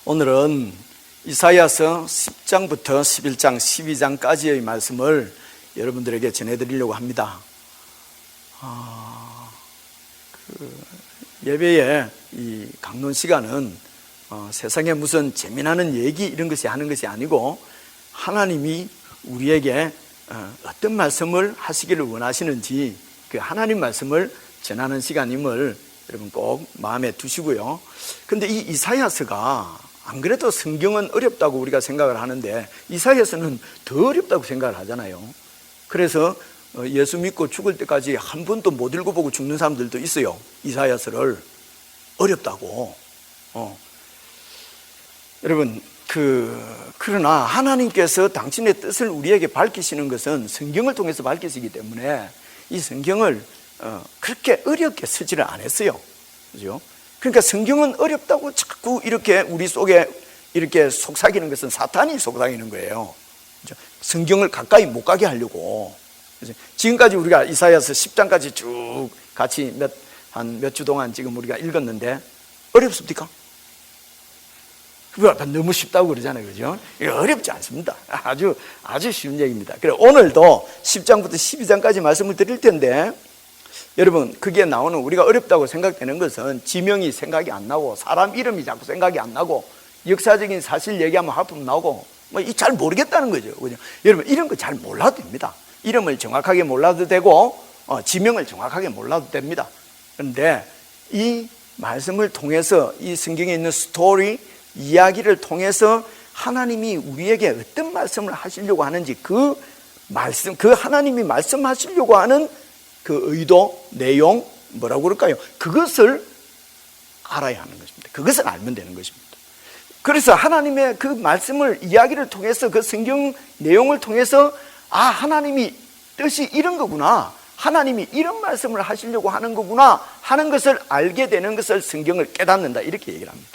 오늘은 이사야서 10장부터 11장, 12장까지의 말씀을 여러분들에게 전해드리려고 합니다. 예배의 이 강론 시간은 세상에 무슨 재미나는 얘기 이런 것이 하는 것이 아니고 하나님이 우리에게 어떤 말씀을 하시기를 원하시는지 그 하나님 말씀을 전하는 시간임을 여러분 꼭 마음에 두시고요. 근데 이 이사야서가 안 그래도 성경은 어렵다고 우리가 생각을 하는데 이사야서는 더 어렵다고 생각을 하잖아요. 그래서 예수 믿고 죽을 때까지 한 번도 못 읽어보고 죽는 사람들도 있어요. 이사야서를 어렵다고. 여러분 그러나 하나님께서 당신의 뜻을 우리에게 밝히시는 것은 성경을 통해서 밝히시기 때문에 이 성경을 그렇게 어렵게 쓰지를 않았어요. 그죠? 그러니까 성경은 어렵다고 자꾸 이렇게 우리 속에 이렇게 속삭이는 것은 사탄이 속삭이는 거예요. 그죠? 성경을 가까이 못 가게 하려고. 그죠? 지금까지 우리가 이사야서 10장까지 쭉 같이 몇 주 동안 지금 우리가 읽었는데 어렵습니까? 너무 쉽다고 그러잖아요. 그죠? 어렵지 않습니다. 아주 쉬운 얘기입니다. 그래 오늘도 10장부터 12장까지 말씀을 드릴 텐데 여러분 그게 나오는 우리가 어렵다고 생각되는 것은 지명이 생각이 안 나고 사람 이름이 자꾸 생각이 안 나고 역사적인 사실 얘기하면 하품 나오고 잘 모르겠다는 거죠. 그죠? 여러분 이런 거 잘 몰라도 됩니다. 이름을 정확하게 몰라도 되고 지명을 정확하게 몰라도 됩니다. 그런데 이 말씀을 통해서 이 성경에 있는 스토리 이야기를 통해서 하나님이 우리에게 어떤 말씀을 하시려고 하는지 그 하나님이 말씀하시려고 하는 그 의도, 내용, 뭐라고 그럴까요? 그것을 알아야 하는 것입니다. 그것을 알면 되는 것입니다. 그래서 하나님의 그 말씀을 이야기를 통해서 그 성경 내용을 통해서 하나님이 뜻이 이런 거구나. 하나님이 이런 말씀을 하시려고 하는 거구나 하는 것을 알게 되는 것을 성경을 깨닫는다 이렇게 얘기를 합니다.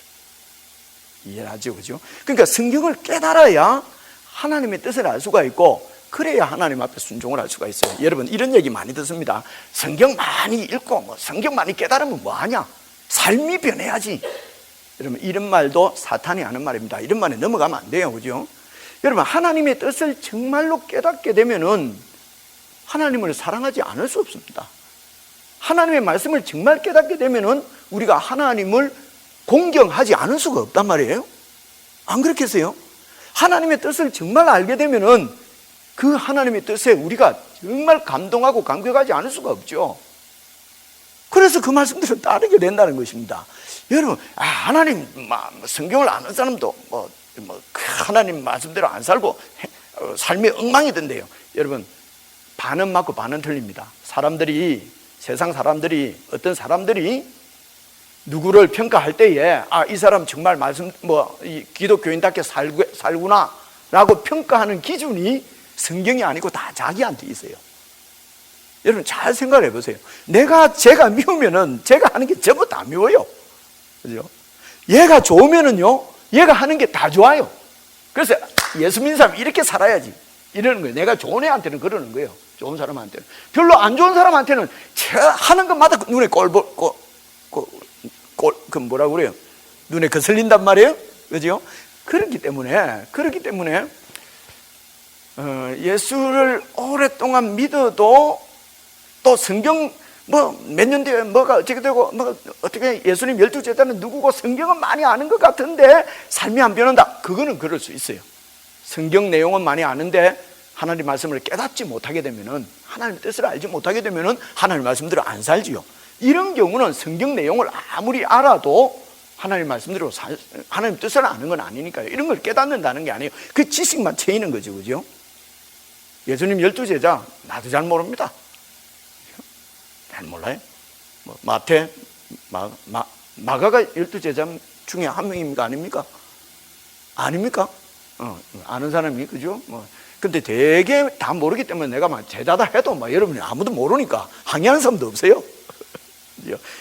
이해하죠, 그죠? 그러니까 성경을 깨달아야 하나님의 뜻을 알 수가 있고 그래야 하나님 앞에 순종을 할 수가 있어요. 여러분 이런 얘기 많이 듣습니다. 성경 많이 읽고 성경 많이 깨달으면 뭐하냐? 삶이 변해야지. 여러분 이런 말도 사탄이 하는 말입니다. 이런 말에 넘어가면 안 돼요, 그죠? 여러분 하나님의 뜻을 정말로 깨닫게 되면은 하나님을 사랑하지 않을 수 없습니다. 하나님의 말씀을 정말 깨닫게 되면은 우리가 하나님을 공경하지 않을 수가 없단 말이에요. 안 그렇겠어요? 하나님의 뜻을 정말 알게 되면은 그 하나님의 뜻에 우리가 정말 감동하고 감격하지 않을 수가 없죠. 그래서 그 말씀들을 따르게 된다는 것입니다. 여러분, 하나님 성경을 아는 사람도 하나님 말씀대로 안 살고 삶이 엉망이 된대요. 여러분, 반은 맞고 반은 틀립니다. 세상 사람들이 어떤 사람들이 누구를 평가할 때에 이 사람 정말 기독교인답게 살구나 라고 평가하는 기준이 성경이 아니고 다 자기한테 있어요. 여러분 잘 생각해 보세요. 제가 미우면은 제가 하는 게 전부 다 미워요. 그죠? 얘가 좋으면은요, 얘가 하는 게 다 좋아요. 그래서 예수 믿는 사람 이렇게 살아야지 이러는 거예요. 내가 좋은 애한테는 그러는 거예요. 좋은 사람한테는. 별로 안 좋은 사람한테는 하는 것마다 눈에 뭐라고 그래요? 눈에 거슬린단 말이에요. 그죠? 그렇기 때문에 예수를 오랫동안 믿어도 또 성경 몇 년 뒤에 뭐가 어떻게 되고 어떻게 예수님 12제자는 누구고 성경은 많이 아는 것 같은데 삶이 안 변한다. 그거는 그럴 수 있어요. 성경 내용은 많이 아는데 하나님 말씀을 깨닫지 못하게 되면은 하나님의 뜻을 알지 못하게 되면은 하나님 말씀대로 안 살지요. 이런 경우는 성경 내용을 아무리 알아도 하나님 말씀대로 하나님 뜻을 아는 건 아니니까요. 이런 걸 깨닫는다는 게 아니에요. 그 지식만 채이는 거죠, 그죠? 예수님 12제자 나도 잘 모릅니다. 잘 몰라요. 마태, 마가가 12제자 중에 한 명입니까? 아닙니까? 아닙니까? 아는 사람이, 그죠? 근데 되게 다 모르기 때문에 내가 제자다 해도 여러분이 아무도 모르니까 항의하는 사람도 없어요.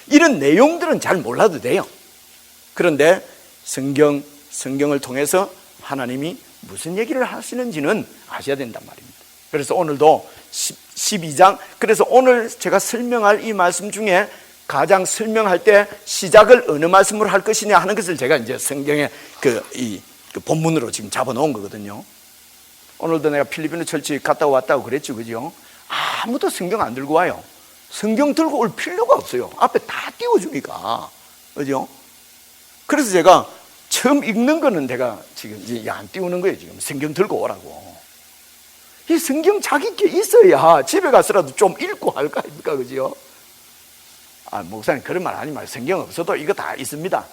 이런 내용들은 잘 몰라도 돼요. 그런데 성경을 통해서 하나님이 무슨 얘기를 하시는지는 아셔야 된단 말입니다. 그래서 오늘도 12장, 그래서 오늘 제가 설명할 이 말씀 중에 가장 설명할 때 시작을 어느 말씀으로 할 것이냐 하는 것을 제가 이제 성경의 그 본문으로 지금 잡아놓은 거거든요. 오늘도 내가 필리핀 철치 갔다 왔다고 그랬죠, 그죠? 아무도 성경 안 들고 와요. 성경 들고 올 필요가 없어요. 앞에 다 띄워주니까, 그죠? 그래서 제가 처음 읽는 거는 내가 지금 이제 안 띄우는 거예요. 지금 성경 들고 오라고. 이 성경 자기 게 있어야 집에 가서라도 좀 읽고 할 거 아닙니까, 그죠? 목사님 그런 말 하지 마요. 성경 없어도 이거 다 있습니다.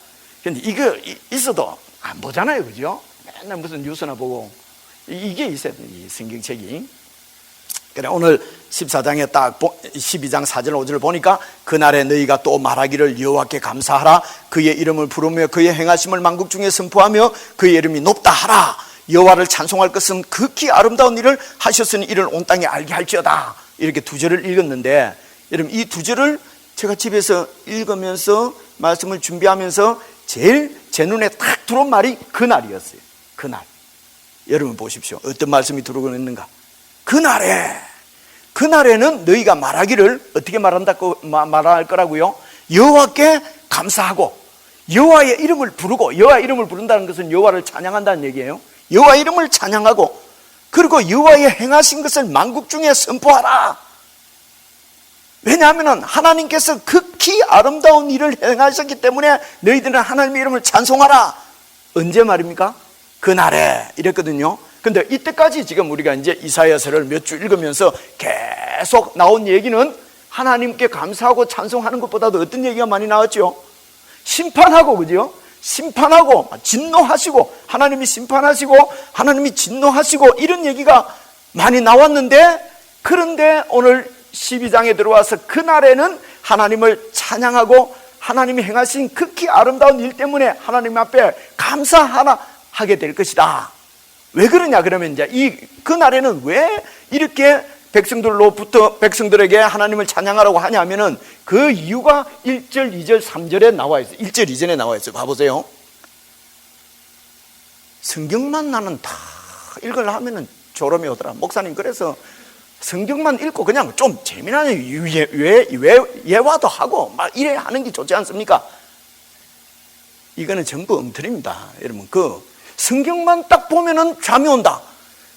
근데 이거 있어도 안 보잖아요, 그죠? 맨날 무슨 뉴스나 보고. 이게 있어야 돼, 이 성경책이. 그래, 오늘 14장에 딱 12장 4절 5절을 보니까 그날에 너희가 또 말하기를 여호와께 감사하라. 그의 이름을 부르며 그의 행하심을 만국 중에 선포하며 그의 이름이 높다 하라. 여호와를 찬송할 것은 극히 아름다운 일을 하셨으니 이를 온 땅에 알게 할지어다. 이렇게 두 절을 읽었는데, 여러분 이 두 절을 제가 집에서 읽으면서 말씀을 준비하면서 제일 제 눈에 딱 들어온 말이 그날이었어요. 그날. 여러분 보십시오. 어떤 말씀이 들어오고 있는가. 그날에는 너희가 말하기를 어떻게 말할 거라고요? 여호와께 감사하고 여호와의 이름을 부르고, 여호와의 이름을 부른다는 것은 여호와를 찬양한다는 얘기예요. 여호와의 이름을 찬양하고, 그리고 여호와의 행하신 것을 만국 중에 선포하라. 왜냐하면 하나님께서 극히 아름다운 일을 행하셨기 때문에 너희들은 하나님의 이름을 찬송하라. 언제 말입니까? 그날에 이랬거든요. 근데 이때까지 지금 우리가 이제 이사야서를 몇 주 읽으면서 계속 나온 얘기는 하나님께 감사하고 찬송하는 것보다도 어떤 얘기가 많이 나왔죠? 심판하고, 그죠? 심판하고 진노하시고, 하나님이 심판하시고 하나님이 진노하시고, 이런 얘기가 많이 나왔는데, 그런데 오늘 12장에 들어와서 그날에는 하나님을 찬양하고 하나님이 행하신 극히 아름다운 일 때문에 하나님 앞에 감사하게 될 것이다. 왜 그러냐 그러면 이제 그날에는 왜 이렇게 백성들에게 하나님을 찬양하라고 하냐면은 그 이유가 1절, 2절, 3절에 나와 있어요. 1절, 2절에 나와 있어요. 봐보세요. 성경만 나는 다 읽으려 하면은 졸음이 오더라. 목사님, 그래서 성경만 읽고 그냥 좀 재미나는 예화도 하고 막 이래 하는 게 좋지 않습니까? 이거는 전부 엉터리입니다. 여러분, 성경만 딱 보면은 잠이 온다.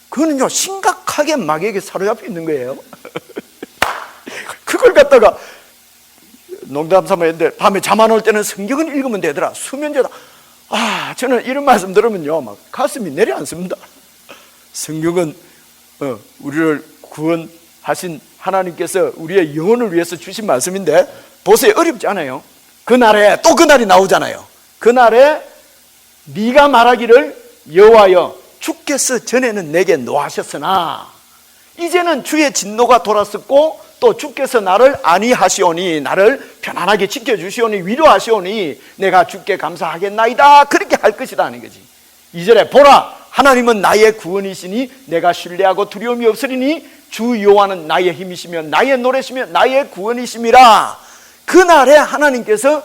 그거는요, 심각하게 마귀에게 사로잡혀 있는 거예요. 그걸 갖다가 농담 삼아 했는데, 밤에 잠 안 올 때는 성경을 읽으면 되더라. 수면제다. 저는 이런 말씀 들으면요, 막 가슴이 내려앉습니다. 성경은 우리를 구원하신 하나님께서 우리의 영혼을 위해서 주신 말씀인데, 보세요, 어렵지 않아요. 그날에 또 그날이 나오잖아요. 그날에 네가 말하기를 여호와여, 주께서 전에는 내게 노하셨으나 이제는 주의 진노가 돌았었고 또 주께서 나를 안위하시오니, 나를 편안하게 지켜주시오니, 위로하시오니 내가 주께 감사하겠나이다. 그렇게 할 것이다 하는 거지. 2절에 보라, 하나님은 나의 구원이시니 내가 신뢰하고 두려움이 없으리니 주 여호와는 나의 힘이시며 나의 노래시며 나의 구원이심이라. 그날에 하나님께서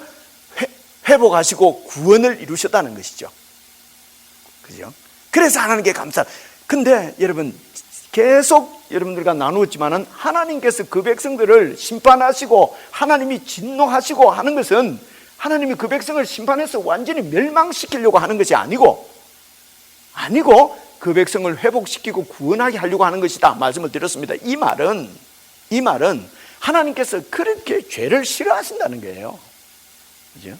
회복하시고 구원을 이루셨다는 것이죠. 그죠? 그래서 하나님께 감사. 근데 여러분, 계속 여러분들과 나누었지만은 하나님께서 그 백성들을 심판하시고 하나님이 진노하시고 하는 것은 하나님이 그 백성을 심판해서 완전히 멸망시키려고 하는 것이 아니고 그 백성을 회복시키고 구원하게 하려고 하는 것이다 말씀을 드렸습니다. 이 말은 하나님께서 그렇게 죄를 싫어하신다는 거예요. 그죠?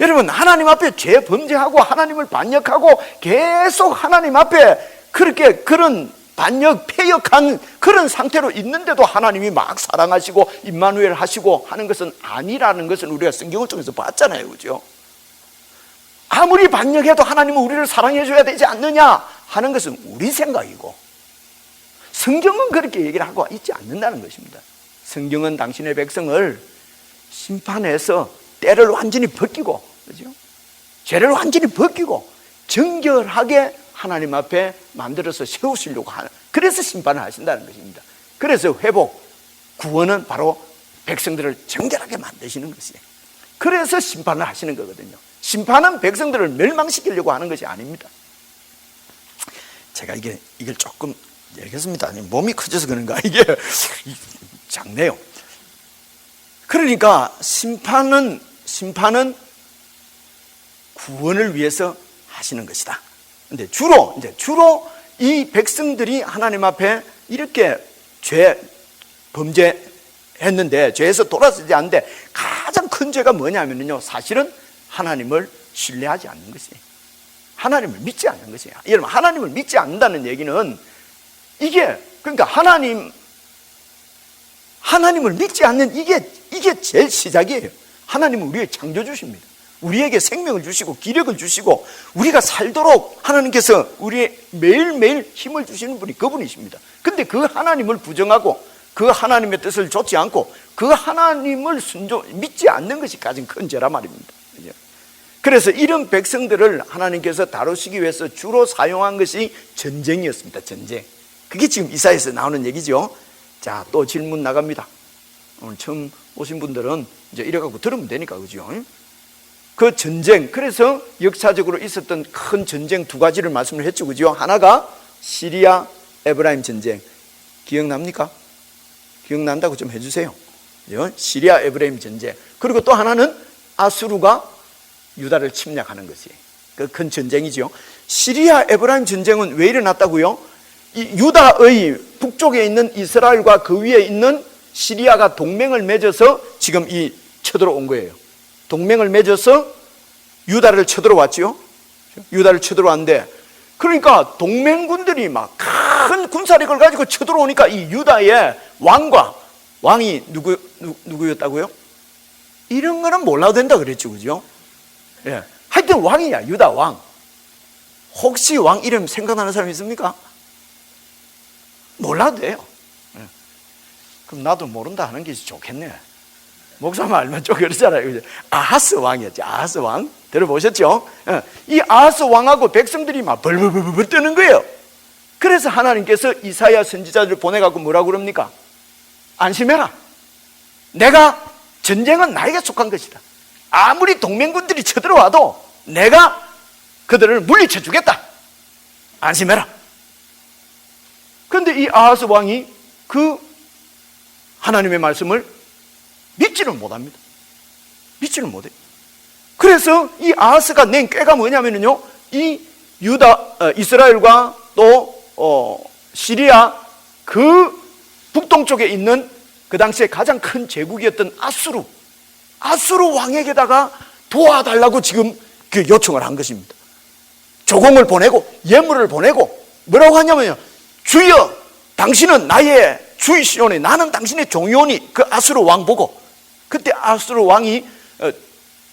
여러분, 하나님 앞에 죄 범죄하고 하나님을 반역하고 계속 하나님 앞에 그렇게 그런 반역, 패역한 그런 상태로 있는데도 하나님이 막 사랑하시고 임마누엘 하시고 하는 것은 아니라는 것은 우리가 성경을 통해서 봤잖아요. 그죠? 아무리 반역해도 하나님은 우리를 사랑해 줘야 되지 않느냐 하는 것은 우리 생각이고, 성경은 그렇게 얘기를 하고 있지 않는다는 것입니다. 성경은 당신의 백성을 심판해서 때를 완전히 벗기고, 그죠? 죄를 완전히 벗기고 정결하게 하나님 앞에 만들어서 세우시려고 하는, 그래서 심판을 하신다는 것입니다. 그래서 회복, 구원은 바로 백성들을 정결하게 만드시는 것이에요. 그래서 심판을 하시는 거거든요. 심판은 백성들을 멸망시키려고 하는 것이 아닙니다. 제가 이걸 조금 얘기했습니다. 몸이 커져서 그런가? 이게 작네요. 그러니까 심판은 구원을 위해서 하시는 것이다. 근데 주로 이 백성들이 하나님 앞에 이렇게 범죄했는데, 죄에서 돌아서지 않는데 가장 큰 죄가 뭐냐면요, 사실은 하나님을 신뢰하지 않는 것이에요. 하나님을 믿지 않는 것이에요. 여러분, 하나님을 믿지 않는다는 얘기는 그러니까 하나님을 믿지 않는 이게 제일 시작이에요. 하나님은 우리의 창조주십니다. 우리에게 생명을 주시고 기력을 주시고 우리가 살도록 하나님께서 우리의 매일매일 힘을 주시는 분이 그분이십니다. 근데 그 하나님을 부정하고 그 하나님의 뜻을 좇지 않고 그 하나님을 믿지 않는 것이 가장 큰 죄란 말입니다. 그래서 이런 백성들을 하나님께서 다루시기 위해서 주로 사용한 것이 전쟁이었습니다. 전쟁. 그게 지금 이사야에서 나오는 얘기죠. 자, 또 질문 나갑니다. 오늘 처음 오신 분들은 이제 이래갖고 들으면 되니까, 그죠? 그 전쟁, 그래서 역사적으로 있었던 큰 전쟁 두 가지를 말씀을 했죠, 그죠? 하나가 시리아 에브라임 전쟁. 기억납니까? 기억난다고 좀 해주세요. 그죠? 시리아 에브라임 전쟁. 그리고 또 하나는 아수르가 유다를 침략하는 것이 그 큰 전쟁이죠. 시리아 에브라임 전쟁은 왜 일어났다고요? 이 유다의 북쪽에 있는 이스라엘과 그 위에 있는 시리아가 동맹을 맺어서 지금 쳐들어온 거예요. 동맹을 맺어서 유다를 쳐들어왔지요. 유다를 쳐들어왔는데, 그러니까 동맹군들이 막 큰 군사력을 가지고 쳐들어오니까 이 유다의 왕이 누구였다고요? 이런 거는 몰라도 된다 그랬죠, 그죠? 예. 하여튼 왕이야, 유다 왕. 혹시 왕 이름 생각나는 사람 있습니까? 몰라도 돼요. 예. 그럼 나도 모른다 하는 게 좋겠네. 목사만 알면 좀 그러잖아요. 아하스 왕이었지. 아하스 왕 들어보셨죠? 예. 이 아하스 왕하고 백성들이 막 벌벌벌벌 뜨는 거예요. 그래서 하나님께서 이사야 선지자를 보내갖고 뭐라고 그럽니까? 안심해라. 전쟁은 나에게 속한 것이다. 아무리 동맹군들이 쳐들어와도 내가 그들을 물리쳐 주겠다. 안심해라. 그런데 이 아하스 왕이 그 하나님의 말씀을 믿지를 못합니다. 믿지를 못해요. 그래서 이 아하스가 낸 꾀가 뭐냐면요, 이 이스라엘과 또 시리아 그 북동쪽에 있는 그 당시에 가장 큰 제국이었던 아수르 왕에게다가 도와달라고 지금 그 요청을 한 것입니다. 조공을 보내고 예물을 보내고 뭐라고 하냐면요, 주여, 당신은 나의 주이시오니 나는 당신의 종이오니. 그 아수르 왕 보고, 그때 아수르 왕이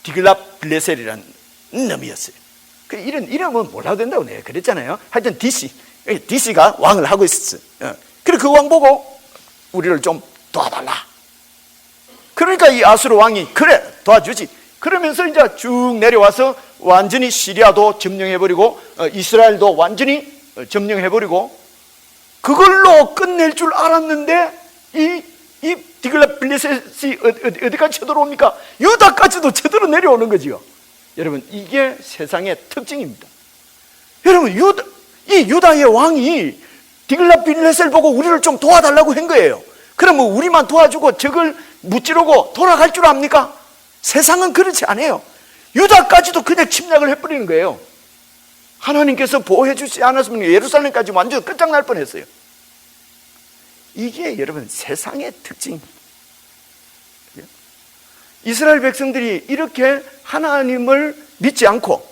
디글랏빌레셀이라는 놈이었어요. 그 이름은 몰라도 된다고 내가 그랬잖아요. 하여튼 DC가 왕을 하고 있었어요. 그래 그 왕 보고 우리를 좀 도와달라. 그러니까 이 아수르 왕이 그래 도와주지. 그러면서 이제 쭉 내려와서 완전히 시리아도 점령해버리고 이스라엘도 완전히 점령해버리고, 그걸로 끝낼 줄 알았는데 이 디글랏빌레셋이 어디까지 쳐들어옵니까? 유다까지도 쳐들어 내려오는 거지요. 여러분, 이게 세상의 특징입니다. 여러분, 이 유다의 왕이 디글랏빌레셋을 보고 우리를 좀 도와달라고 한 거예요. 그러면 우리만 도와주고 적을 무찌르고 돌아갈 줄 압니까? 세상은 그렇지 않아요. 유다까지도 그냥 침략을 해버리는 거예요. 하나님께서 보호해 주지 않았으면 예루살렘까지 완전 끝장날 뻔했어요. 이게 여러분 세상의 특징입니다. 이스라엘 백성들이 이렇게 하나님을 믿지 않고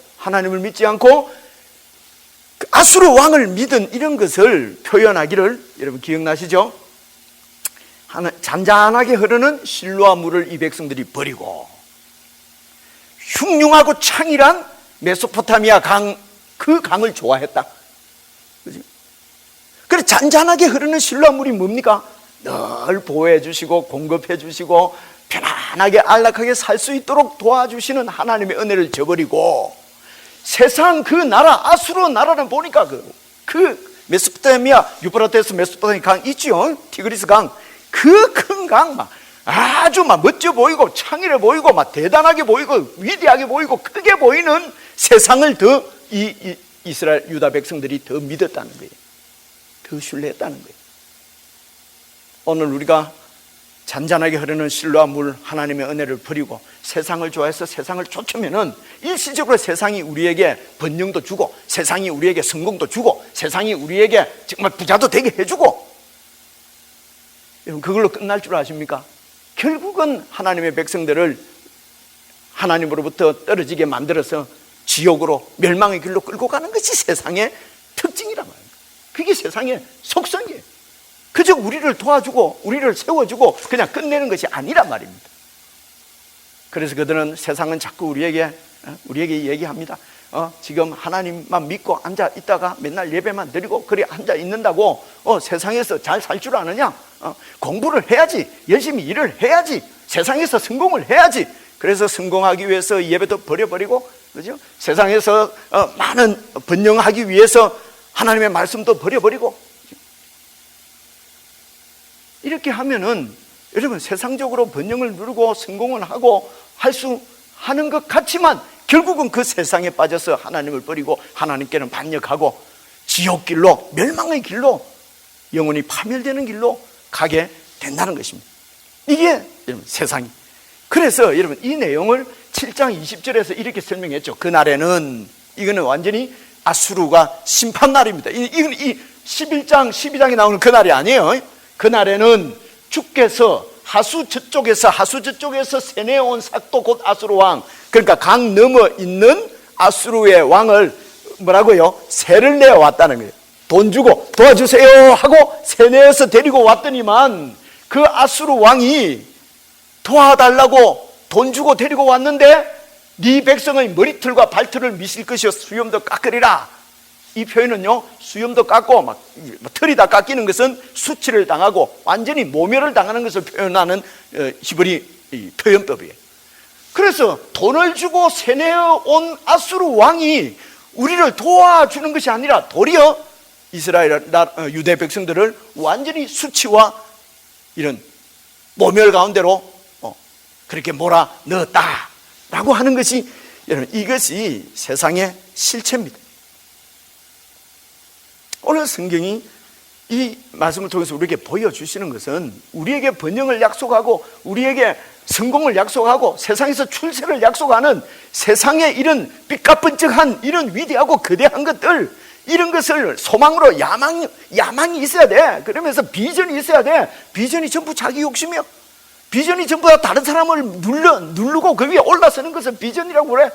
아수르 왕을 믿은 이런 것을 표현하기를 여러분 기억나시죠? 잔잔하게 흐르는 실로아 물을 이 백성들이 버리고 흉흉하고 창일한 메소포타미아 그 강을 좋아했다. 그죠? 그래, 잔잔하게 흐르는 실로아 물이 뭡니까? 늘 보호해 주시고 공급해 주시고 편안하게 안락하게 살 수 있도록 도와주시는 하나님의 은혜를 저버리고, 세상 그 나라 아수르 나라는 보니까 그 메소포타미아, 유프라테스 메소포타미아 강 있죠? 티그리스 강. 그 큰 강 막 아주 막 멋져 보이고 창의해 보이고 막 대단하게 보이고 위대하게 보이고 크게 보이는 세상을 더 이스라엘 유다 백성들이 더 믿었다는 거예요. 더 신뢰했다는 거예요. 오늘 우리가 잔잔하게 흐르는 실로와 물 하나님의 은혜를 버리고 세상을 좋아해서 세상을 쫓으면은 일시적으로 세상이 우리에게 번영도 주고 세상이 우리에게 성공도 주고 세상이 우리에게 정말 부자도 되게 해주고, 여러분 그걸로 끝날 줄 아십니까? 결국은 하나님의 백성들을 하나님으로부터 떨어지게 만들어서 지옥으로 멸망의 길로 끌고 가는 것이 세상의 특징이란 말입니다. 그게 세상의 속성이에요. 그저 우리를 도와주고 우리를 세워주고 그냥 끝내는 것이 아니란 말입니다. 그래서 그들은, 세상은 자꾸 우리에게 얘기합니다. 지금 하나님만 믿고 앉아 있다가 맨날 예배만 드리고 그래 앉아 있는다고 세상에서 잘 살 줄 아느냐? 공부를 해야지, 열심히 일을 해야지, 세상에서 성공을 해야지. 그래서 성공하기 위해서 예배도 버려버리고, 그죠? 세상에서 많은 번영하기 위해서 하나님의 말씀도 버려버리고, 이렇게 하면은 여러분 세상적으로 번영을 누리고 성공을 하고 하는 것 같지만 결국은 그 세상에 빠져서 하나님을 버리고 하나님께는 반역하고 지옥길로, 멸망의 길로, 영혼이 파멸되는 길로 가게 된다는 것입니다. 이게 여러분 세상이. 그래서 여러분 이 내용을 7장 20절에서 이렇게 설명했죠. 그날에는, 이거는 완전히 아수르가 심판날입니다. 이건 이 11장 12장에 나오는 그날이 아니에요. 그날에는 주께서 하수 저쪽에서 세내온 삭도 곧 아수르 왕, 그러니까 강 넘어 있는 아수르의 왕을 뭐라고요? 세를 내어 왔다는 거예요. 돈 주고 도와주세요 하고 세내어서 데리고 왔더니만 그 아수르 왕이 도와달라고 돈 주고 데리고 왔는데 네 백성의 머리털과 발털을 미실 것이요 수염도 깎으리라. 이 표현은요, 수염도 깎고 막 털이 다 깎이는 것은 수치를 당하고 완전히 모멸을 당하는 것을 표현하는 히브리 표현법이에요. 그래서 돈을 주고 세내어 온 아수르 왕이 우리를 도와주는 것이 아니라 도리어 이스라엘 유대 백성들을 완전히 수치와 이런 모멸 가운데로 그렇게 몰아 넣었다라고 하는 것이, 여러분 이것이 세상의 실체입니다. 오늘 성경이 이 말씀을 통해서 우리에게 보여주시는 것은 우리에게 번영을 약속하고 우리에게 성공을 약속하고 세상에서 출세를 약속하는 세상의 이런 삐까뻔쩍한 이런 위대하고 거대한 것들, 이런 것을 소망으로 야망이 있어야 돼. 그러면서 비전이 있어야 돼. 비전이 전부 자기 욕심이야. 비전이 전부 다 다른 사람을 누르고 그 위에 올라서는 것을 비전이라고 그래.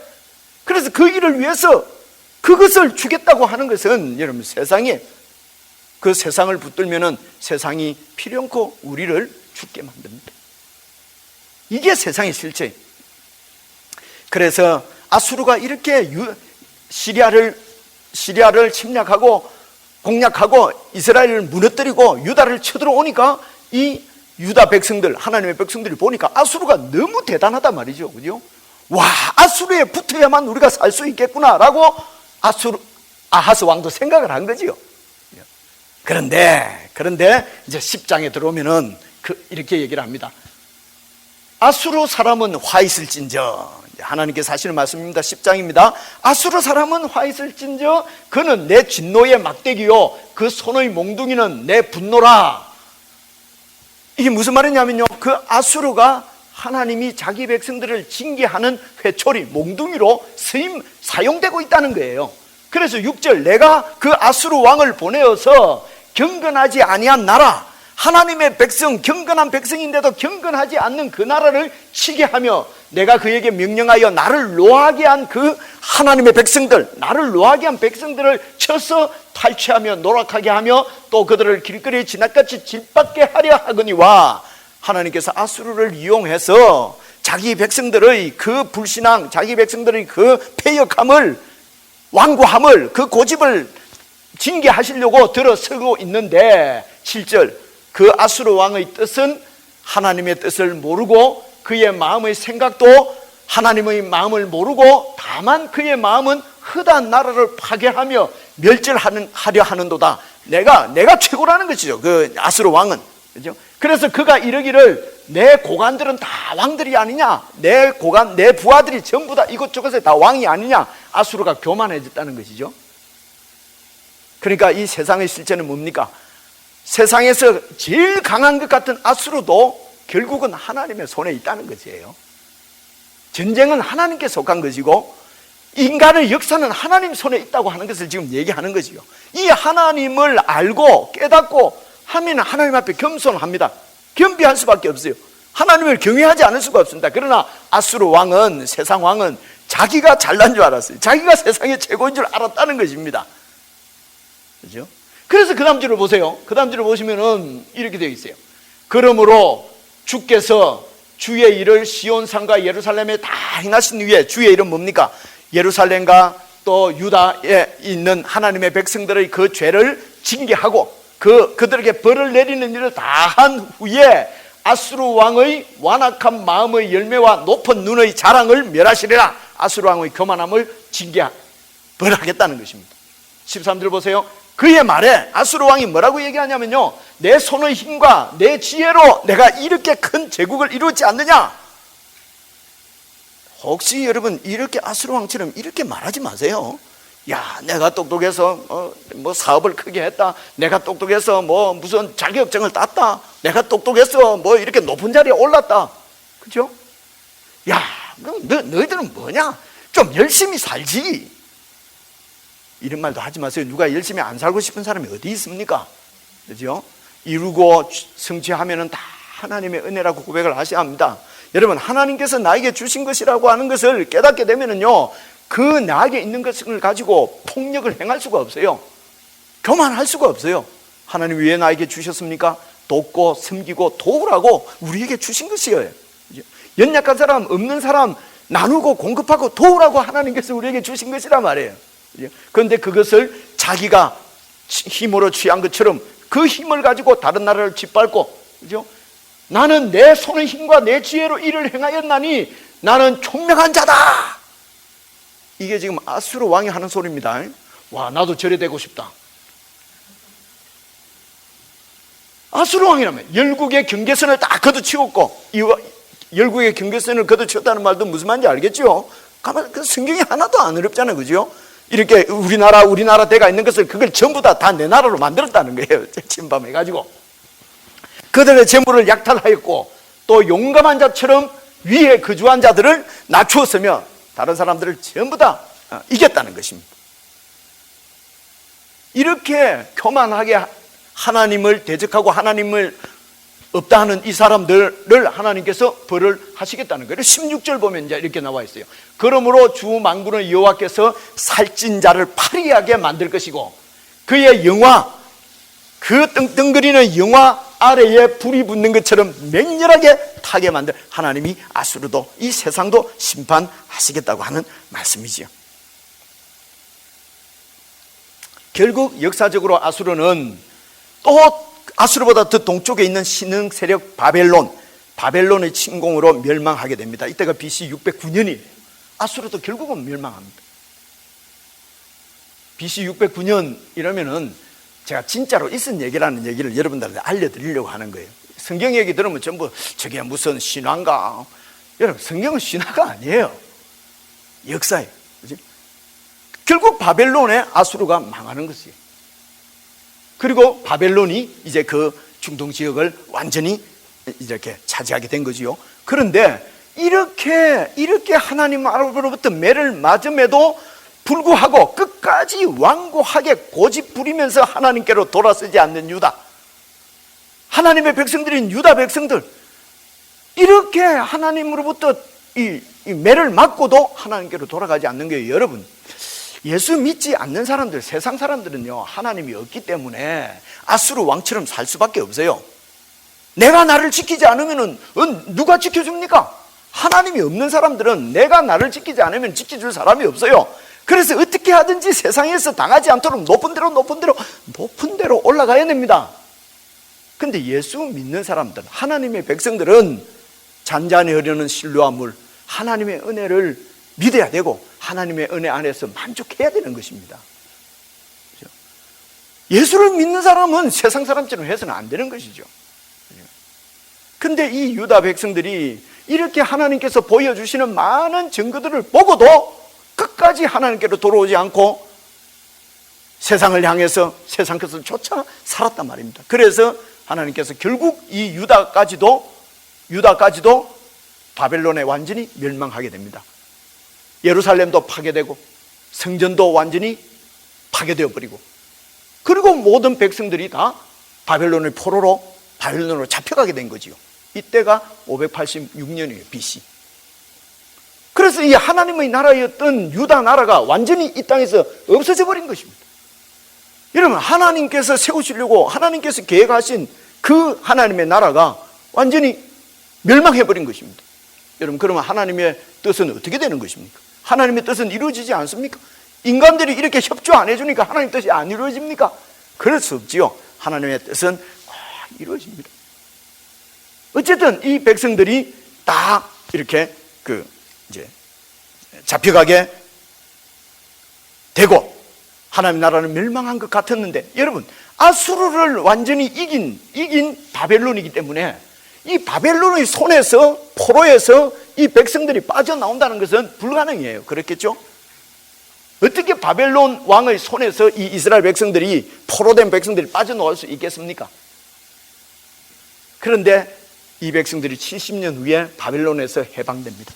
그래서 그 일을 위해서 그것을 주겠다고 하는 것은, 여러분 세상에, 그 세상을 붙들면은 세상이 필요 않고 우리를 죽게 만듭니다. 이게 세상의 실체. 그래서 아수르가 이렇게 시리아를 침략하고 공략하고 이스라엘을 무너뜨리고 유다를 쳐들어오니까 이 유다 백성들, 하나님의 백성들이 보니까 아수르가 너무 대단하단 말이죠. 그죠? 와, 아수르에 붙어야만 우리가 살 수 있겠구나라고 아하스 왕도 생각을 한 거지요. 그런데 이제 10장에 들어오면은 이렇게 얘기를 합니다. 아수르 사람은 화 있을진저, 하나님께서 하시는 말씀입니다. 10장입니다. 아수르 사람은 화 있을진저, 그는 내 진노의 막대기요 그 손의 몽둥이는 내 분노라. 이게 무슨 말이냐면요, 그 아수르가 하나님이 자기 백성들을 징계하는 회초리, 몽둥이로 사용되고 있다는 거예요. 그래서 6절, 내가 그 아수르 왕을 보내어서 경건하지 아니한 나라, 하나님의 백성, 경건한 백성인데도 경건하지 않는 그 나라를 치게 하며, 내가 그에게 명령하여 나를 노하게 한 그 하나님의 백성들, 나를 노하게 한 백성들을 쳐서 탈취하며 노락하게 하며 또 그들을 길거리에 지나같이 짓밟게 하려 하거니와, 하나님께서 아수르를 이용해서 자기 백성들의 그 불신앙, 자기 백성들의 그 패역함을, 완고함을, 그 고집을 징계하시려고 들어서고 있는데, 7절, 그 아수르 왕의 뜻은 하나님의 뜻을 모르고 그의 마음의 생각도 하나님의 마음을 모르고 다만 그의 마음은 흩한 나라를 파괴하며 멸절하려 하는도다. 내가 최고라는 것이죠. 그 아수르 왕은. 그죠? 그래서 그가 이러기를, 내 고관들은 다 왕들이 아니냐, 내 부하들이 전부 다 이곳저곳에 다 왕이 아니냐. 아수르가 교만해졌다는 것이죠. 그러니까 이 세상의 실제는 뭡니까? 세상에서 제일 강한 것 같은 아수르도 결국은 하나님의 손에 있다는 것이에요. 전쟁은 하나님께 속한 것이고 인간의 역사는 하나님 손에 있다고 하는 것을 지금 얘기하는 거지요. 이 하나님을 알고 깨닫고 하면 하나님 앞에 겸손합니다. 겸비할 수밖에 없어요. 하나님을 경외하지 않을 수가 없습니다. 그러나 아수르 왕은, 세상 왕은 자기가 잘난 줄 알았어요. 자기가 세상의 최고인 줄 알았다는 것입니다. 그죠? 그래서 그 다음 줄을 보세요. 그 다음 줄을 보시면은 이렇게 되어 있어요. 그러므로 주께서 주의 일을 시온산과 예루살렘에 다 행하신 후에, 주의 일은 뭡니까? 예루살렘과 또 유다에 있는 하나님의 백성들의 그 죄를 징계하고 그들에게 벌을 내리는 일을 다 한 후에 아수르 왕의 완악한 마음의 열매와 높은 눈의 자랑을 멸하시리라. 아수르 왕의 교만함을 벌하겠다는 것입니다. 13절 보세요. 그의 말에 아수르 왕이 뭐라고 얘기하냐면요, 내 손의 힘과 내 지혜로 내가 이렇게 큰 제국을 이루지 않느냐. 혹시 여러분 이렇게 아수르 왕처럼 이렇게 말하지 마세요. 야, 내가 똑똑해서 뭐 사업을 크게 했다, 내가 똑똑해서 뭐 무슨 자격증을 땄다, 내가 똑똑해서 뭐 이렇게 높은 자리에 올랐다. 그죠? 야, 그럼 너희들은 뭐냐? 좀 열심히 살지. 이런 말도 하지 마세요. 누가 열심히 안 살고 싶은 사람이 어디 있습니까? 그죠? 이루고 성취하면은 다 하나님의 은혜라고 고백을 하셔야 합니다. 여러분, 하나님께서 나에게 주신 것이라고 하는 것을 깨닫게 되면은요, 그 나에게 있는 것을 가지고 폭력을 행할 수가 없어요. 교만할 수가 없어요. 하나님 왜 나에게 주셨습니까? 돕고 섬기고 도우라고 우리에게 주신 것이에요. 연약한 사람, 없는 사람 나누고 공급하고 도우라고 하나님께서 우리에게 주신 것이란 말이에요. 그런데 그것을 자기가 힘으로 취한 것처럼 그 힘을 가지고 다른 나라를 짓밟고, 그죠? 나는 내 손의 힘과 내 지혜로 일을 행하였나니 나는 총명한 자다. 이게 지금 아수르 왕이 하는 소리입니다. 와, 나도 저래 되고 싶다. 아수르 왕이라면 열국의 경계선을 딱 걷어치웠고, 이 열국의 경계선을 걷어치웠다는 말도 무슨 말인지 알겠죠? 가만, 그 성경이 하나도 안 어렵잖아요, 그죠? 이렇게 우리나라 대가 있는 것을 그걸 전부 다 내 나라로 만들었다는 거예요. 침범해가지고 그들의 재물을 약탈하였고, 또 용감한 자처럼 위에 거주한 자들을 낮추었으며 다른 사람들을 전부 다 이겼다는 것입니다. 이렇게 교만하게 하나님을 대적하고 하나님을 없다 하는 이 사람들을 하나님께서 벌을 하시겠다는 거예요. 16절 보면 이제 이렇게 나와 있어요. 그러므로 주 만군의 여호와께서 살찐 자를 파리하게 만들 것이고, 그의 영화, 그 떵떵거리는 영화 아래에 불이 붙는 것처럼 맹렬하게 타게 만들 하나님이 아수르도, 이 세상도 심판하시겠다고 하는 말씀이지요. 결국 역사적으로 아수르는 또 아수르보다 더 동쪽에 있는 신흥 세력 바벨론의 침공으로 멸망하게 됩니다. 이때가 BC 609년이에요. 아수르도 결국은 멸망합니다. BC 609년 이러면은 제가 진짜로 있은 얘기라는 얘기를 여러분들한테 알려드리려고 하는 거예요. 성경 얘기 들으면 전부 저게 무슨 신화인가? 여러분, 성경은 신화가 아니에요. 역사예요. 그치? 결국 바벨론에 아수르가 망하는 것이에요. 그리고 바벨론이 이제 그 중동 지역을 완전히 이렇게 차지하게 된 거지요. 그런데 이렇게 하나님 앞으로부터 매를 맞음에도 불구하고 끝까지 완고하게 고집 부리면서 하나님께로 돌아서지 않는 유다, 하나님의 백성들인 유다 백성들, 이렇게 하나님으로부터 이 매를 맞고도 하나님께로 돌아가지 않는 거예요. 여러분, 예수 믿지 않는 사람들, 세상 사람들은요, 하나님이 없기 때문에 아수르 왕처럼 살 수밖에 없어요. 내가 나를 지키지 않으면 누가 지켜줍니까? 하나님이 없는 사람들은 내가 나를 지키지 않으면 지켜줄 사람이 없어요. 그래서 어떻게 하든지 세상에서 당하지 않도록 높은 데로 올라가야 됩니다. 근데 예수 믿는 사람들, 하나님의 백성들은 잔잔히 흐르는 신료와 물, 하나님의 은혜를 믿어야 되고 하나님의 은혜 안에서 만족해야 되는 것입니다. 그렇죠? 예수를 믿는 사람은 세상 사람처럼 해서는 안 되는 것이죠. 근데 이 유다 백성들이 이렇게 하나님께서 보여주시는 많은 증거들을 보고도 끝까지 하나님께로 돌아오지 않고 세상을 향해서 세상 것을 쫓아 살았단 말입니다. 그래서 하나님께서 결국 이 유다까지도 유다까지도 바벨론에 완전히 멸망하게 됩니다. 예루살렘도 파괴되고 성전도 완전히 파괴되어 버리고, 그리고 모든 백성들이 다 바벨론의 포로로 바벨론으로 잡혀가게 된 거지요. 이때가 586년이에요, BC. 그래서 이 하나님의 나라였던 유다 나라가 완전히 이 땅에서 없어져 버린 것입니다. 여러분, 하나님께서 세우시려고 하나님께서 계획하신 그 하나님의 나라가 완전히 멸망해 버린 것입니다. 여러분, 그러면 하나님의 뜻은 어떻게 되는 것입니까? 하나님의 뜻은 이루어지지 않습니까? 인간들이 이렇게 협조 안 해주니까 하나님의 뜻이 안 이루어집니까? 그럴 수 없지요. 하나님의 뜻은 이루어집니다. 어쨌든 이 백성들이 다 이렇게 이제 잡혀가게 되고 하나님 나라는 멸망한 것 같았는데, 여러분, 아수르를 완전히 이긴 바벨론이기 때문에 이 바벨론의 손에서, 포로에서 이 백성들이 빠져나온다는 것은 불가능해요. 그렇겠죠? 어떻게 바벨론 왕의 손에서 이 이스라엘 백성들이, 포로된 백성들이 빠져나올 수 있겠습니까? 그런데 이 백성들이 70년 후에 바벨론에서 해방됩니다.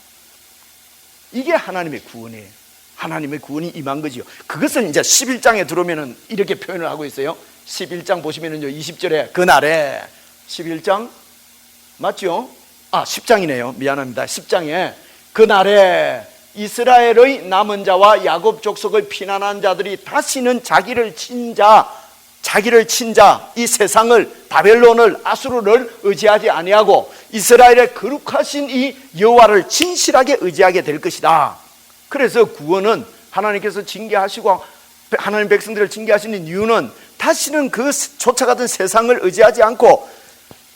이게 하나님의 구원이에요. 하나님의 구원이 임한 거지요. 그것을 이제 11장에 들어오면은 이렇게 표현을 하고 있어요. 11장 보시면은요, 20절에 그날에, 11장 맞죠? 10장이네요. 미안합니다. 10장에 그날에 이스라엘의 남은 자와 야곱 족속의 피난한 자들이 다시는 자기를 친 자, 이 세상을, 바벨론을, 아수르를 의지하지 아니하고 이스라엘의 거룩하신 이 여호와를 진실하게 의지하게 될 것이다. 그래서 구원은 하나님께서 징계하시고 하나님 백성들을 징계하시는 이유는 다시는 그 쫓아가던 세상을 의지하지 않고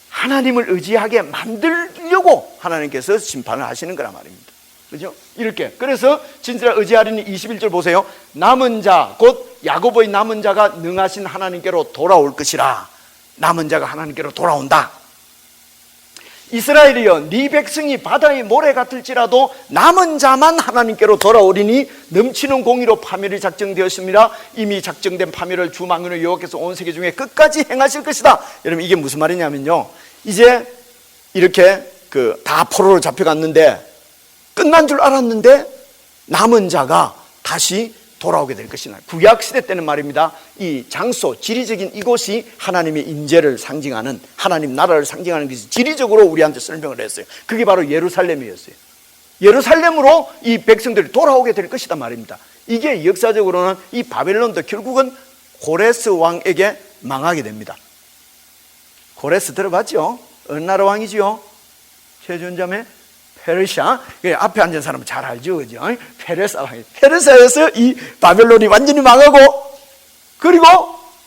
하나님을 의지하게 만들려고 하나님께서 심판을 하시는 거란 말입니다. 그죠? 이렇게. 그래서 진실하게 의지하리니 21절 보세요. 남은 자, 곧 야곱의 남은 자가 능하신 하나님께로 돌아올 것이라. 남은 자가 하나님께로 돌아온다. 이스라엘이여, 네 백성이 바다의 모래 같을지라도 남은 자만 하나님께로 돌아오리니 넘치는 공의로 파멸이 작정되었습니다. 이미 작정된 파멸을 주 만군의 여호와께서 온 세계 중에 끝까지 행하실 것이다. 여러분, 이게 무슨 말이냐면요, 이제 이렇게 다 포로로 잡혀갔는데 끝난 줄 알았는데 남은 자가 다시 돌아오게 될 것이나, 구약 시대 때는 말입니다, 이 장소, 지리적인 이곳이 하나님의 임재를 상징하는, 하나님 나라를 상징하는 것이 지리적으로 우리한테 설명을 했어요. 그게 바로 예루살렘이었어요. 예루살렘으로 이 백성들이 돌아오게 될 것이다 말입니다. 이게 역사적으로는 이 바벨론도 결국은 고레스 왕에게 망하게 됩니다. 고레스 들어봤죠? 어느 나라 왕이지요? 최준자매 페르시아. 앞에 앉은 사람은 잘 알죠, 그죠? 페르시아에서 이 바벨론이 완전히 망하고, 그리고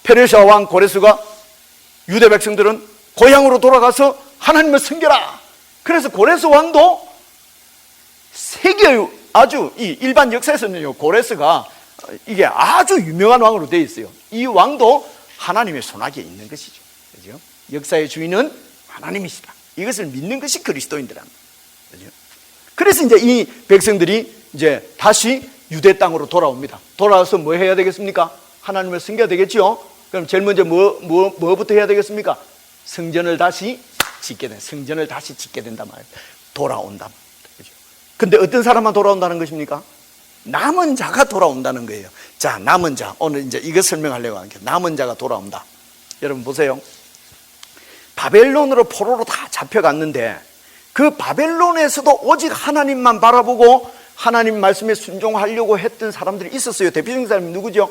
페르시아 왕 고레스가 유대 백성들은 고향으로 돌아가서 하나님을 섬겨라. 그래서 고레스 왕도 세계의 아주 이 일반 역사에서는요, 고레스가 이게 아주 유명한 왕으로 되어 있어요. 이 왕도 하나님의 손아귀에 있는 것이죠, 그죠? 역사의 주인은 하나님이시다. 이것을 믿는 것이 그리스도인들입니다. 그래서 이제 이 백성들이 이제 다시 유대 땅으로 돌아옵니다. 돌아와서 뭐 해야 되겠습니까? 하나님을 섬겨야 되겠죠. 그럼 제일 먼저 뭐부터 해야 되겠습니까? 성전을 다시 짓게 된단 말이에요. 돌아온단 말이에요. 그죠? 근데 어떤 사람만 돌아온다는 것입니까? 남은 자가 돌아온다는 거예요. 자, 남은 자. 오늘 이제 이거 설명하려고 하는 게, 남은 자가 돌아온다. 여러분 보세요. 바벨론으로 포로로 다 잡혀갔는데 그 바벨론에서도 오직 하나님만 바라보고 하나님 말씀에 순종하려고 했던 사람들이 있었어요. 대표적인 사람이 누구죠?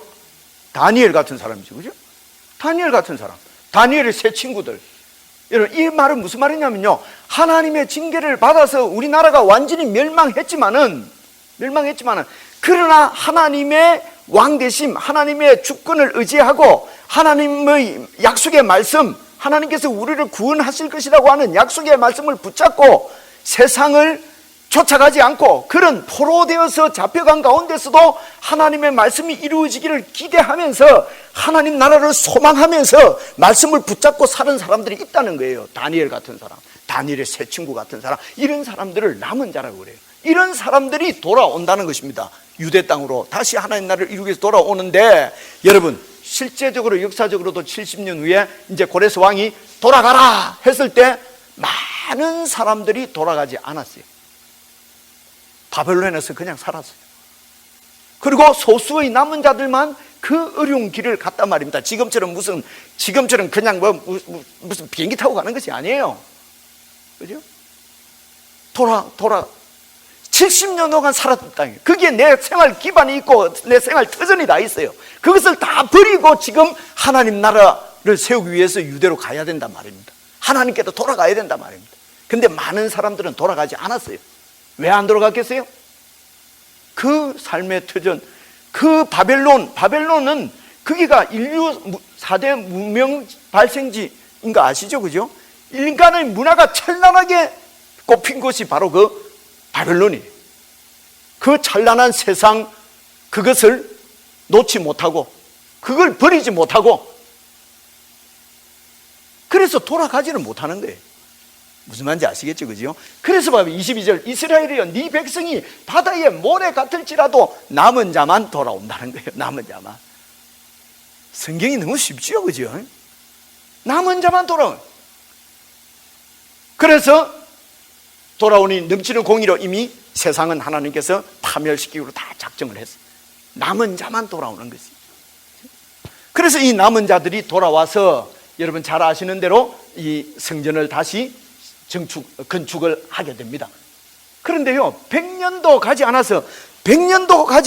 다니엘 같은 사람이죠, 그죠? 다니엘 같은 사람, 다니엘의 세 친구들. 여러분, 이 말은 무슨 말이냐면요, 하나님의 징계를 받아서 우리나라가 완전히 멸망했지만은 그러나 하나님의 왕되심, 하나님의 주권을 의지하고 하나님의 약속의 말씀, 하나님께서 우리를 구원하실 것이라고 하는 약속의 말씀을 붙잡고 세상을 쫓아가지 않고 그런 포로되어서 잡혀간 가운데서도 하나님의 말씀이 이루어지기를 기대하면서 하나님 나라를 소망하면서 말씀을 붙잡고 사는 사람들이 있다는 거예요. 다니엘 같은 사람, 다니엘의 세 친구 같은 사람, 이런 사람들을 남은 자라고 그래요. 이런 사람들이 돌아온다는 것입니다. 유대 땅으로 다시 하나님 나라를 이루기 위해서 돌아오는데, 여러분 실제적으로 역사적으로도 70년 후에 이제 고레스 왕이 돌아가라 했을 때 많은 사람들이 돌아가지 않았어요. 바벨론에서 그냥 살았어요. 그리고 소수의 남은 자들만 그 어려운 길을 갔단 말입니다. 지금처럼 그냥 무슨 비행기 타고 가는 것이 아니에요. 그죠? 70년 동안 살았던 땅이에요. 거기에 내 생활 기반이 있고 내 생활 터전이 다 있어요. 그것을 다 버리고 지금 하나님 나라를 세우기 위해서 유대로 가야 된단 말입니다. 하나님께도 돌아가야 된단 말입니다. 근데 많은 사람들은 돌아가지 않았어요. 왜 안 돌아갔겠어요? 그 삶의 터전, 그 바벨론은 거기가 인류 4대 문명 발생지인 거 아시죠? 그죠? 인간의 문화가 찬란하게 꼽힌 곳이 바로 그 바벨론이에요. 그 찬란한 세상, 그것을 놓지 못하고 그걸 버리지 못하고 그래서 돌아가지는 못하는 거예요. 무슨 말인지 아시겠죠? 그죠? 그래서 봐요. 22절, 이스라엘이여 네 백성이 바다의 모래 같을지라도 남은 자만 돌아온다는 거예요. 남은 자만. 성경이 너무 쉽지요? 그죠? 남은 자만 돌아온. 그래서 돌아오니 넘치는 공의로 이미 세상은 하나님께서 파멸시키기로 다 작정을 했어요. 남은 자만 돌아오는 것이. 그래서 이 남은 자들이 돌아와서 여러분 잘 아시는 대로 이 성전을 다시 건축을 하게 됩니다. 그런데요, 100년도 가지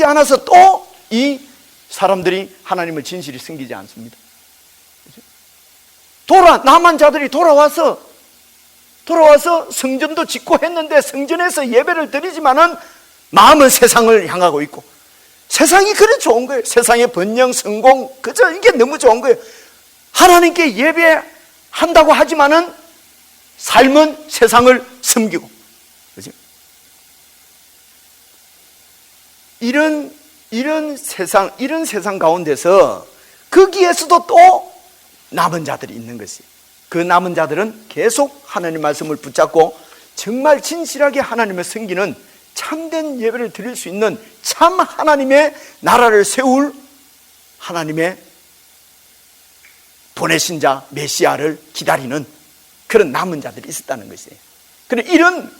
않아서 또 이 사람들이 하나님을 진실이 섬기지 않습니다. 남은 자들이 돌아와서 성전도 짓고 했는데 성전에서 예배를 드리지만은 마음은 세상을 향하고 있고 세상이 그래 좋은 거예요. 세상의 번영, 성공, 그저 이게 너무 좋은 거예요. 하나님께 예배한다고 하지만은 삶은 세상을 섬기고, 그죠? 이런 세상 가운데서 거기에서도 또 남은 자들이 있는 것이에요. 그 남은 자들은 계속 하나님 말씀을 붙잡고 정말 진실하게 하나님을 섬기는 참된 예배를 드릴 수 있는 참 하나님의 나라를 세울 하나님의 보내신 자 메시아를 기다리는 그런 남은 자들이 있었다는 것이에요. 그런데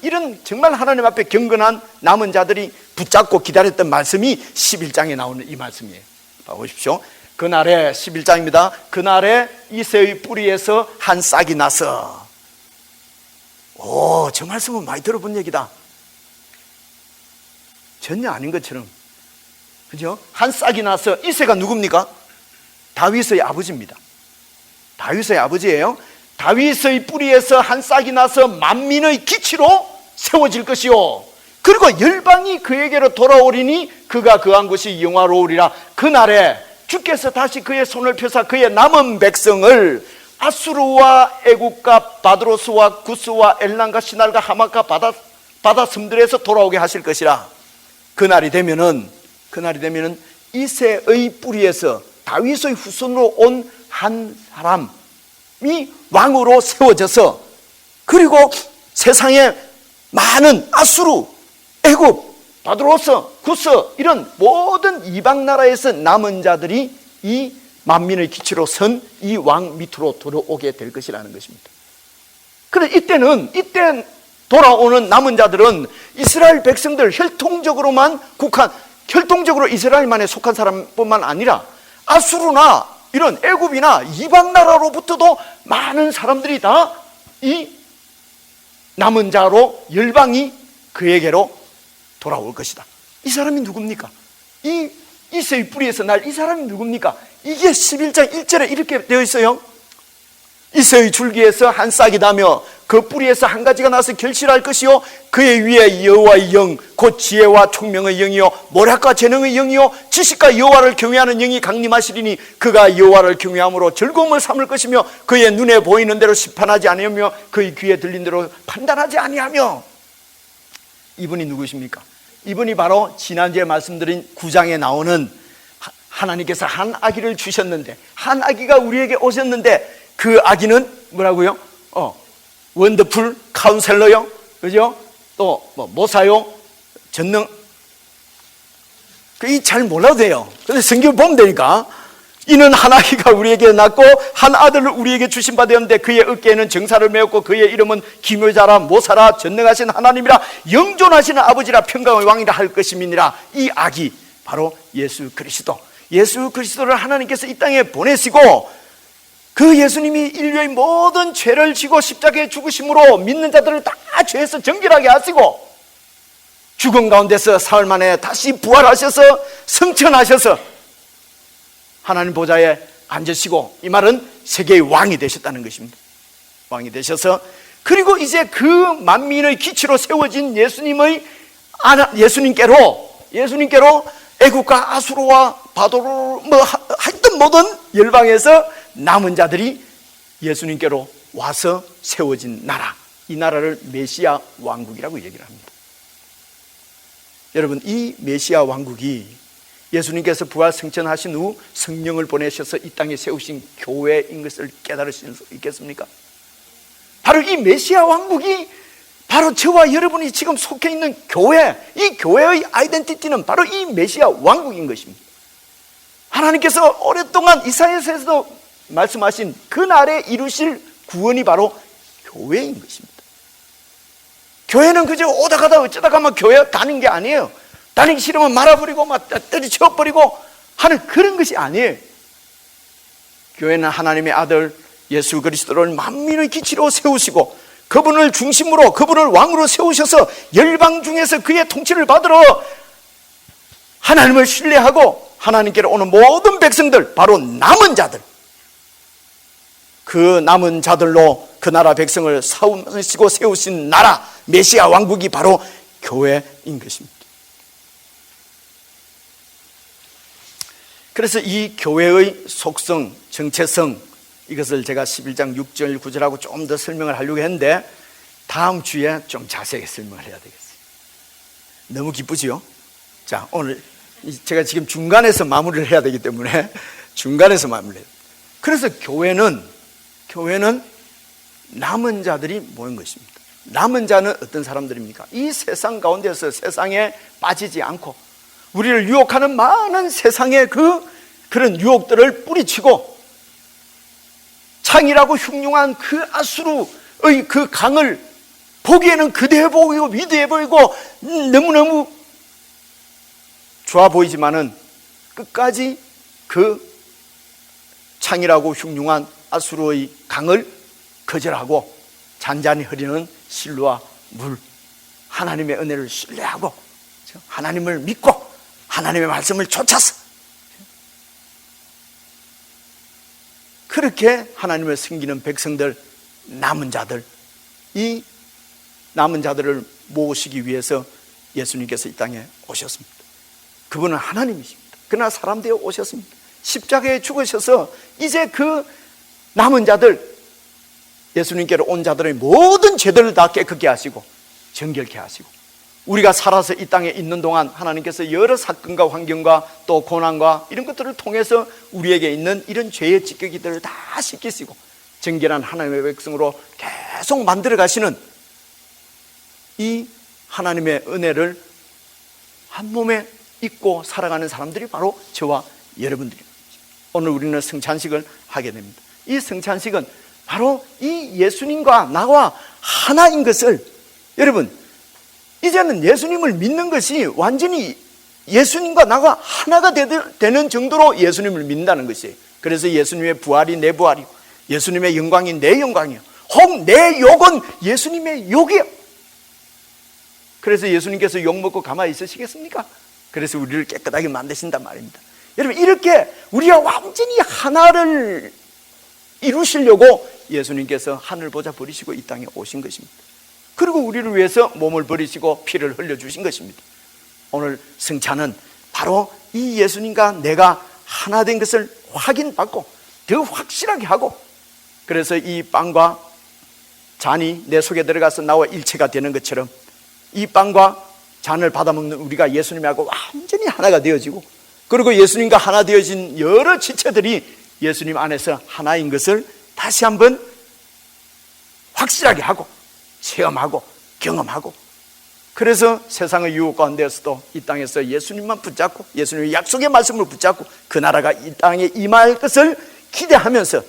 이런 정말 하나님 앞에 경건한 남은 자들이 붙잡고 기다렸던 말씀이 11장에 나오는 이 말씀이에요. 보십시오. 그날에 11장입니다. 그날에 이새의 뿌리에서 한 싹이 나서. 저 말씀은 많이 들어본 얘기다. 전혀 아닌 것처럼, 그죠? 한 싹이 나서. 이새가 누굽니까? 다윗의 아버지입니다. 다윗의 아버지예요. 다윗의 뿌리에서 한 싹이 나서 만민의 기치로 세워질 것이요, 그리고 열방이 그에게로 돌아오리니 그가 거한 곳이 영화로우리라. 그날에 주께서 다시 그의 손을 펴사 그의 남은 백성을 아수르와 애국과 바드로스와 구스와 엘란과 시날과 하마과 바다 섬들에서 돌아오게 하실 것이라. 그날이 되면은 이새의 뿌리에서 다윗의 후손으로 온 한 사람이 왕으로 세워져서, 그리고 세상에 많은 아수르, 애굽, 바드로스, 구스 이런 모든 이방 나라에서 남은 자들이 이 만민의 기치로 선 이 왕 밑으로 들어오게 될 것이라는 것입니다. 그런데 이때 돌아오는 남은 자들은 이스라엘 백성들 혈통적으로 이스라엘만에 속한 사람뿐만 아니라 아수르나 이런 애굽이나 이방 나라로부터도 많은 사람들이 다 이 남은 자로 열방이 그에게로 돌아올 것이다. 이 사람이 누굽니까? 이 이새의 뿌리에서 날 이 사람이 누굽니까? 이게 11장 1절에 이렇게 되어 있어요. 이새의 줄기에서 한 싹이 나며 그 뿌리에서 한 가지가 나서 결실할 것이요, 그의 위에 여호와의 영 곧 지혜와 총명의 영이요 모략과 재능의 영이요 지식과 여호와를 경외하는 영이 강림하시리니 그가 여호와를 경외함으로 즐거움을 삼을 것이며 그의 눈에 보이는 대로 심판하지 아니하며 그의 귀에 들린 대로 판단하지 아니하며. 이분이 누구십니까? 이분이 바로 지난주에 말씀드린 9장에 나오는 하나님께서 한 아기를 주셨는데, 한 아기가 우리에게 오셨는데 그 아기는 뭐라고요? 원더풀 카운셀러요, 그죠? 또 모사요, 전능. 이 잘 몰라도 돼요. 근데 성경 보면 되니까. 이는 한 아기가 우리에게 낳고 한 아들을 우리에게 주신 바 되었는데 그의 어깨에는 정사를 메었고 그의 이름은 기묘자라 모사라 전능하신 하나님이라 영존하시는 아버지라 평강의 왕이라 할 것임이니라. 이 아기 바로 예수 그리스도, 예수 그리스도를 하나님께서 이 땅에 보내시고 그 예수님이 인류의 모든 죄를 지고 십자가에 죽으심으로 믿는 자들을 다 죄에서 정결하게 하시고 죽음 가운데서 사흘 만에 다시 부활하셔서 승천하셔서 하나님 보좌에 앉으시고, 이 말은 세계의 왕이 되셨다는 것입니다. 왕이 되셔서, 그리고 이제 그 만민의 기치로 세워진 예수님께로 애국과 아수르와 바도로 하여튼 모든 열방에서 남은 자들이 예수님께로 와서 세워진 나라, 이 나라를 메시아 왕국이라고 얘기를 합니다. 여러분, 이 메시아 왕국이 예수님께서 부활 승천하신 후 성령을 보내셔서 이 땅에 세우신 교회인 것을 깨달으실 수 있겠습니까? 바로 이 메시아 왕국이 바로 저와 여러분이 지금 속해 있는 교회, 이 교회의 아이덴티티는 바로 이 메시아 왕국인 것입니다. 하나님께서 오랫동안 이사야서에서도 말씀하신 그날에 이루실 구원이 바로 교회인 것입니다. 교회는 그저 오다 가다 어쩌다가 막 교회 다닌 게 아니에요. 다니기 싫으면 말아버리고 막 때려치워버리고 하는 그런 것이 아니에요. 교회는 하나님의 아들 예수 그리스도를 만민의 기치로 세우시고 그분을 중심으로, 그분을 왕으로 세우셔서 열방 중에서 그의 통치를 받으러 하나님을 신뢰하고 하나님께로 오는 모든 백성들, 바로 남은 자들, 그 남은 자들로 그 나라 백성을 세우시고 세우신 나라 메시아 왕국이 바로 교회인 것입니다. 그래서 이 교회의 속성, 정체성, 이것을 제가 11장 6절 9절하고 좀 더 설명을 하려고 했는데 다음 주에 좀 자세하게 설명을 해야 되겠어요. 너무 기쁘지요? 자, 오늘 제가 지금 중간에서 마무리를 해야 되기 때문에 중간에서 마무리해요. 그래서 교회는 남은 자들이 모인 것입니다. 남은 자는 어떤 사람들입니까? 이 세상 가운데서 세상에 빠지지 않고 우리를 유혹하는 많은 세상의 그런 유혹들을 뿌리치고 창이라고 흉흉한 그 아수르의 그 강을 보기에는 거대해 보이고 위대해 보이고 너무너무 좋아 보이지만은 끝까지 그 창이라고 흉흉한 아수르의 강을 거절하고 잔잔히 흐르는 실로와 물, 하나님의 은혜를 신뢰하고 하나님을 믿고 하나님의 말씀을 쫓아서 그렇게 하나님을 섬기는 백성들, 남은 자들, 이 남은 자들을 모으시기 위해서 예수님께서 이 땅에 오셨습니다. 그분은 하나님이십니다. 그러나 사람 되어 오셨습니다. 십자가에 죽으셔서 이제 그 남은 자들, 예수님께로 온 자들의 모든 죄들을 다 깨끗게 하시고 정결케 하시고 우리가 살아서 이 땅에 있는 동안 하나님께서 여러 사건과 환경과 또 고난과 이런 것들을 통해서 우리에게 있는 이런 죄의 찌꺼기들을 다 씻기시고 정결한 하나님의 백성으로 계속 만들어 가시는 이 하나님의 은혜를 한 몸에 입고 살아가는 사람들이 바로 저와 여러분들입니다. 오늘 우리는 성찬식을 하게 됩니다. 이 성찬식은 바로 이 예수님과 나와 하나인 것을, 여러분 이제는 예수님을 믿는 것이 완전히 예수님과 나가 하나가 되는 정도로 예수님을 믿는다는 것이에요. 그래서 예수님의 부활이 내 부활이고 예수님의 영광이 내 영광이요, 혹 내 욕은 예수님의 욕이요. 그래서 예수님께서 욕 먹고 가만히 있으시겠습니까? 그래서 우리를 깨끗하게 만드신단 말입니다. 여러분, 이렇게 우리가 완전히 하나를 이루시려고 예수님께서 하늘 보좌 버리시고 이 땅에 오신 것입니다. 그리고 우리를 위해서 몸을 버리시고 피를 흘려주신 것입니다. 오늘 성찬은 바로 이 예수님과 내가 하나 된 것을 확인받고 더 확실하게 하고, 그래서 이 빵과 잔이 내 속에 들어가서 나와 일체가 되는 것처럼 이 빵과 잔을 받아먹는 우리가 예수님하고 완전히 하나가 되어지고, 그리고 예수님과 하나 되어진 여러 지체들이 예수님 안에서 하나인 것을 다시 한번 확실하게 하고 체험하고 경험하고, 그래서 세상의 유혹 가운데서도 이 땅에서 예수님만 붙잡고 예수님의 약속의 말씀을 붙잡고 그 나라가 이 땅에 임할 것을 기대하면서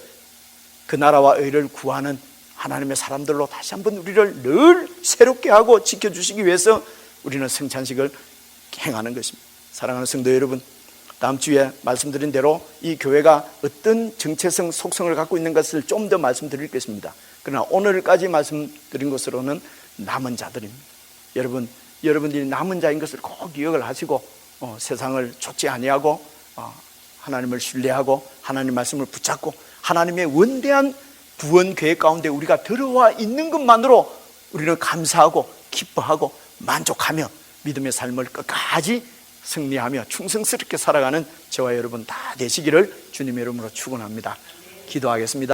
그 나라와 의를 구하는 하나님의 사람들로 다시 한번 우리를 늘 새롭게 하고 지켜주시기 위해서 우리는 성찬식을 행하는 것입니다. 사랑하는 성도 여러분, 다음 주에 말씀드린 대로 이 교회가 어떤 정체성, 속성을 갖고 있는 것을 좀 더 말씀드릴 것입니다. 그러나 오늘까지 말씀드린 것으로는 남은 자들입니다. 여러분들이 남은 자인 것을 꼭 기억을 하시고 세상을 좇지 아니하고 하나님을 신뢰하고 하나님 말씀을 붙잡고 하나님의 원대한 구원 계획 가운데 우리가 들어와 있는 것만으로 우리는 감사하고 기뻐하고 만족하며 믿음의 삶을 끝까지 승리하며 충성스럽게 살아가는 저와 여러분 다 되시기를 주님의 이름으로 축원합니다. 기도하겠습니다.